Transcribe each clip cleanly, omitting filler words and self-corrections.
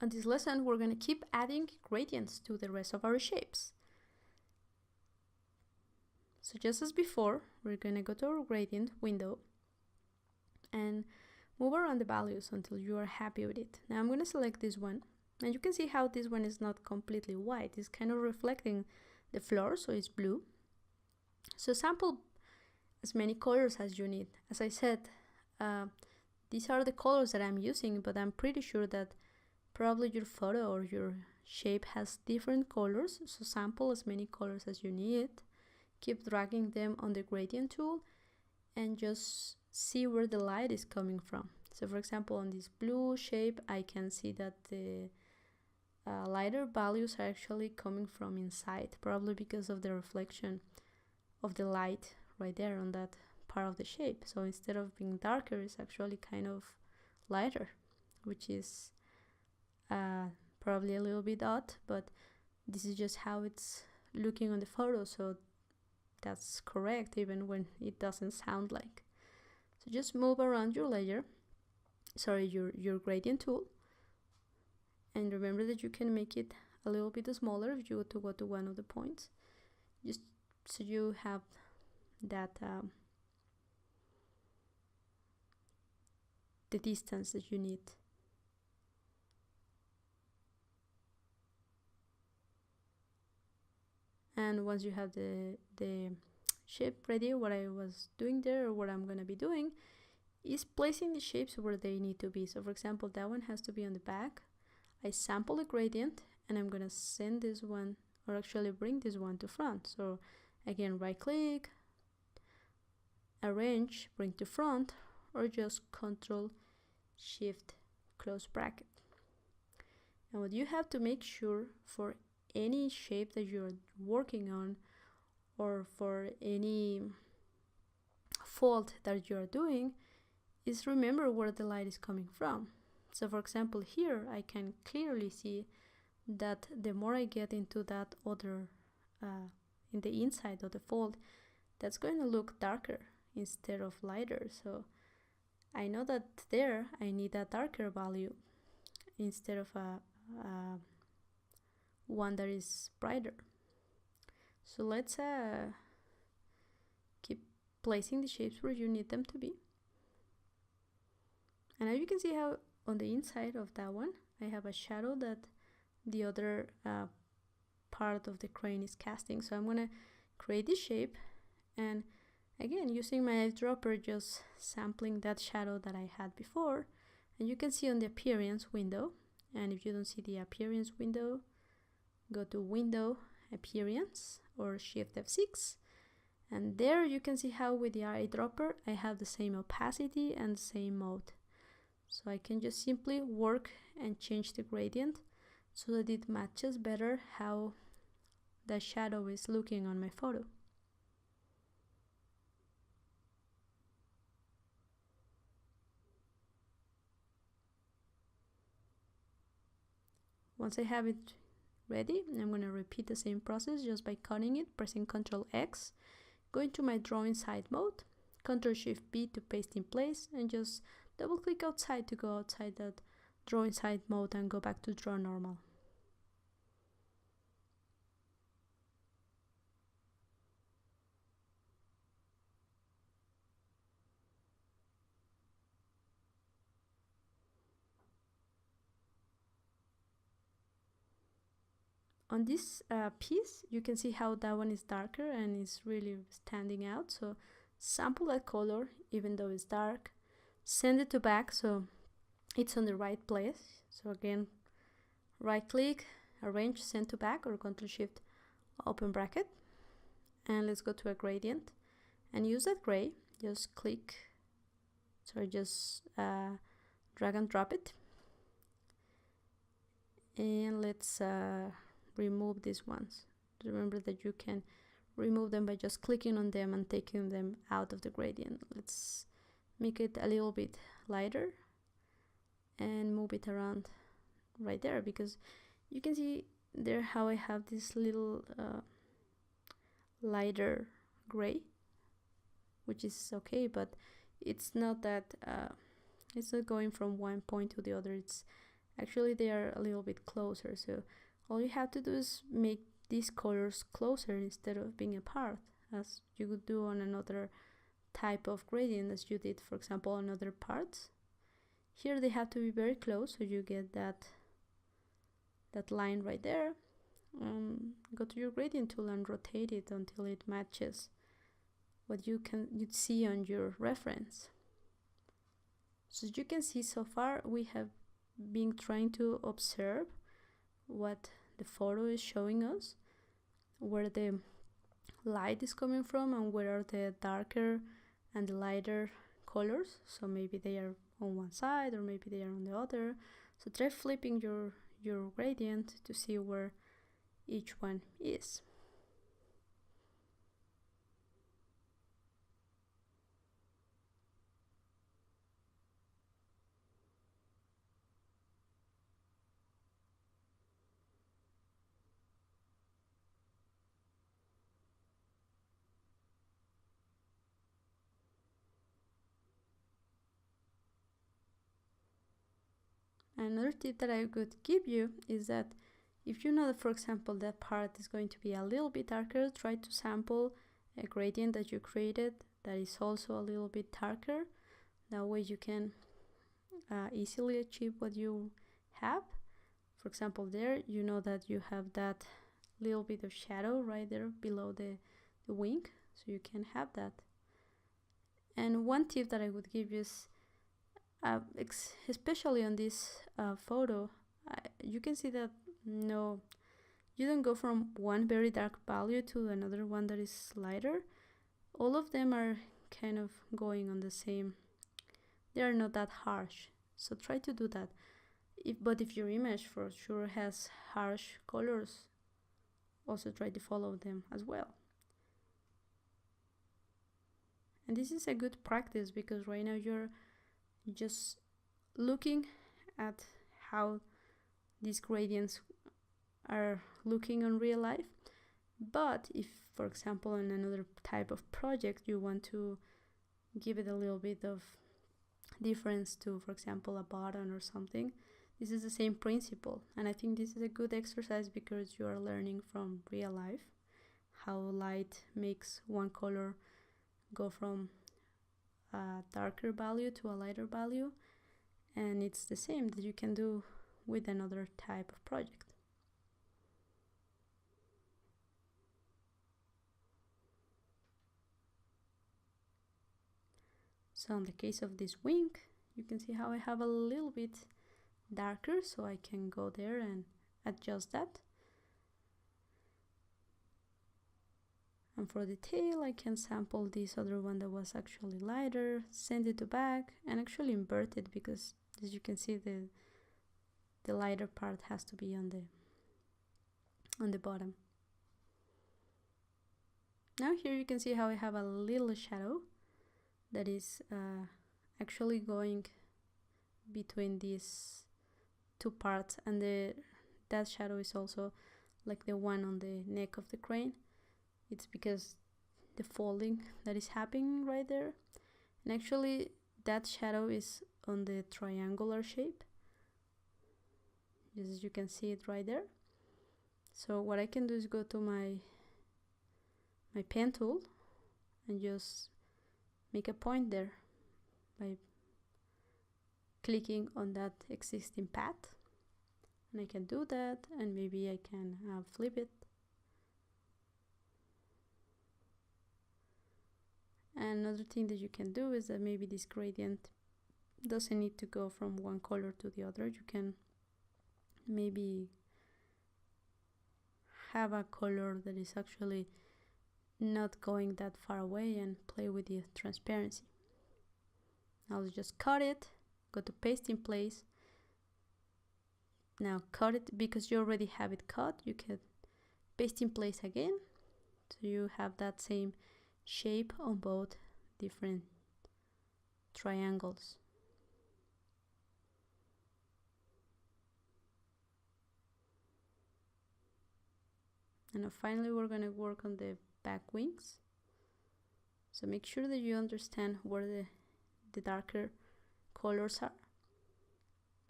On this lesson, we're going to keep adding gradients to the rest of our shapes. So just as before, we're going to go to our gradient window and move around the values until you are happy with it. Now I'm going to select this one, and you can see how this one is not completely white. It's kind of reflecting the floor, so it's blue. So sample as many colors as you need. As I said, these are the colors that I'm using, but I'm pretty sure that probably your photo or your shape has different colors, so sample as many colors as you need. Keep dragging them on the gradient tool and just see where the light is coming from. So for example, on this blue shape, I can see that the lighter values are actually coming from inside, probably because of the reflection of the light right there on that part of the shape. So instead of being darker, it's actually kind of lighter, which is probably a little bit odd, but this is just how it's looking on the photo, so that's correct even when it doesn't sound like. So just move around your layer, your gradient tool, and remember that you can make it a little bit smaller if you go to one of the points, just so you have that the distance that you need. And once you have the shape ready, what I was doing there, or what I'm going to be doing, is placing the shapes where they need to be. So for example, that one has to be on the back. I sample the gradient and I'm going to send this one, or actually bring this one to front. So again, right click, arrange, bring to front, or just Control Shift close bracket. And what you have to make sure for any shape that you're working on, or for any fold that you're doing, is remember where the light is coming from. So for example, here I can clearly see that the more I get into that other in the inside of the fold, that's going to look darker instead of lighter. So I know that there I need a darker value instead of a one that is brighter. So let's keep placing the shapes where you need them to be. And now you can see how on the inside of that one I have a shadow that the other part of the crane is casting. So I'm gonna create this shape, and again, using my eyedropper, just sampling that shadow that I had before. And you can see on the appearance window, and if you don't see the appearance window, go to Window, Appearance, or Shift F6, and there you can see how with the eyedropper I have the same opacity and the same mode. So I can just simply work and change the gradient so that it matches better how the shadow is looking on my photo. Once I have it ready, I'm going to repeat the same process just by cutting it, pressing Ctrl X, going to my drawing side mode, Ctrl Shift B to paste in place, and just double click outside to go outside that drawing side mode and go back to draw normal. On this piece, you can see how that one is darker and is really standing out. So sample that color, even though it's dark, send it to back so it's on the right place. So again, right click, arrange, send to back, or Ctrl Shift open bracket. And let's go to a gradient and use that gray. Just click, just drag and drop it. And let's remove these ones. Remember that you can remove them by just clicking on them and taking them out of the gradient. Let's make it a little bit lighter and move it around right there, because you can see there how I have this little lighter gray, which is okay, but it's not that it's not going from one point to the other. It's Actually, they are a little bit closer, so all you have to do is make these colors closer instead of being apart, as you would do on another type of gradient, as you did, for example, on other parts. Here they have to be very close, so you get that line right there. Go to your gradient tool and rotate it until it matches what you'd see on your reference. So as you can see, so far we have been trying to observe what the photo is showing us, where the light is coming from and where are the darker and the lighter colors. So maybe they are on one side or maybe they are on the other. So try flipping your gradient to see where each one is. Another tip that I could give you is that if you know that, for example, that part is going to be a little bit darker, try to sample a gradient that you created that is also a little bit darker. That way you can easily achieve what you have. For example, there you know that you have that little bit of shadow right there below the wing, so you can have that. And one tip that I would give you is especially on this photo, you can see that no, you don't go from one very dark value to another one that is lighter. All of them are kind of going on the same. They are not that harsh, so try to do that. But if your image for sure has harsh colors, also try to follow them as well. And this is a good practice because right now you're just looking at how these gradients are looking on real life. But if, for example, in another type of project you want to give it a little bit of difference to, for example, a button or something, this is the same principle. And I think this is a good exercise because you are learning from real life how light makes one color go from a darker value to a lighter value, and it's the same that you can do with another type of project. So in the case of this wing, you can see how I have a little bit darker, so I can go there and adjust that. And for the tail, I can sample this other one that was actually lighter, send it to back, and actually invert it because, as you can see, the lighter part has to be on the bottom. Now here you can see how I have a little shadow that is actually going between these two parts, and that shadow is also like the one on the neck of the crane. It's because the folding that is happening right there. And actually that shadow is on the triangular shape, just as you can see it right there. So what I can do is go to my pen tool and just make a point there by clicking on that existing path. And I can do that, and maybe I can flip it. And another thing that you can do is that maybe this gradient doesn't need to go from one color to the other. You can maybe have a color that is actually not going that far away and play with the transparency. Now let's just cut it, go to paste in place. Now cut it, because you already have it cut, you can paste in place again, so you have that same shape on both different triangles. And now finally we're going to work on the back wings. So make sure that you understand where the darker colors are.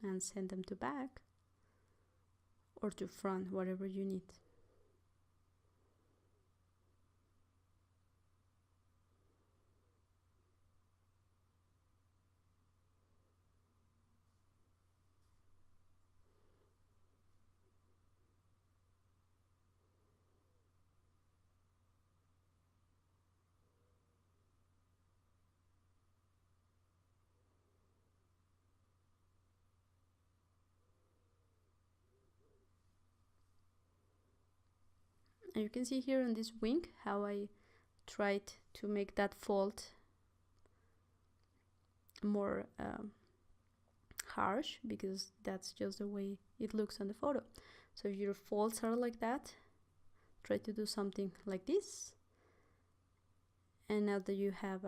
and send them to back or to front, whatever you need. And you can see here on this wing how I tried to make that fold more harsh, because that's just the way it looks on the photo. So if your folds are like that, try to do something like this. And now that you have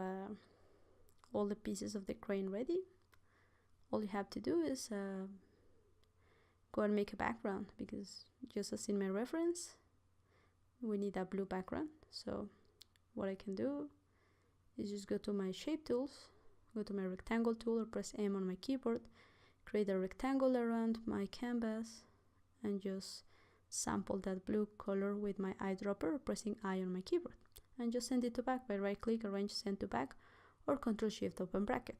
all the pieces of the crane ready, all you have to do is go and make a background, because just as in my reference, we need a blue background. So what I can do is just go to my shape tools, go to my rectangle tool, or press M on my keyboard, create a rectangle around my canvas, and just sample that blue color with my eyedropper, or pressing I on my keyboard, and just send it to back by right click, arrange, send to back, or Ctrl Shift open bracket.